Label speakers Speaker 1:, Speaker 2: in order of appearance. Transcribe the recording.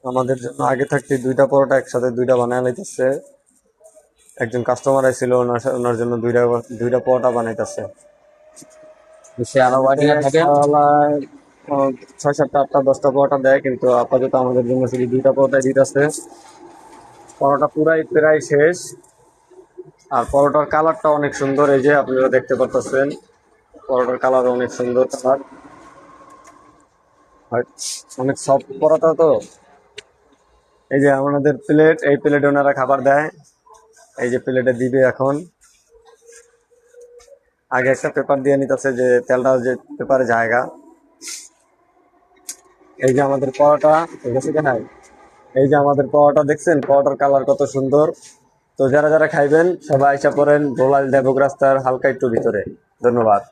Speaker 1: আমাদের জন্য আগে থাকতে দুইটা পরোটা একসাথে দুইটা বানায় লাইতেছে। একজন কাস্টমার আইছিল, ওনার জন্য দুইটা দুইটা পরোটা বানাইতেছে।
Speaker 2: সে আরো ওয়াইটিং এ থাকে।
Speaker 1: খাওয়ালায় 6, 7, 8, 10টা পরোটা দেয়, কিন্তু আপাতত আমাদের জন্য শুধু দুইটা পরোটাই দিতেছে। পরোটা পুরাই প্রায় শেষ। আর পরোটার কালারটা অনেক সুন্দর, এই যে আপনারা দেখতে পাচ্ছেন পরোটার কালার অনেক সুন্দর কালার। আর অনেক সফট পরোটা তো। এই যে আমাদের প্লেট, এই প্লেটে ওনারা খাবার দেয়। এই যে প্লেটে দিবে এখন। আগে একটা পেপার দিয়ে নিতেছে, যে তেলটা যে পেপারে জায়গা। এই যে আমাদের পরোটা, ঠিক আছে কি নাই? এই যে আমাদের পরোটা দেখছেন, পরোটার কালার কত সুন্দর। তো যারা যারা খাইবেন সবাই আইসা পড়েন ভোলাল দেবক রাস্তার হালকা একটু ভিতরে। ধন্যবাদ।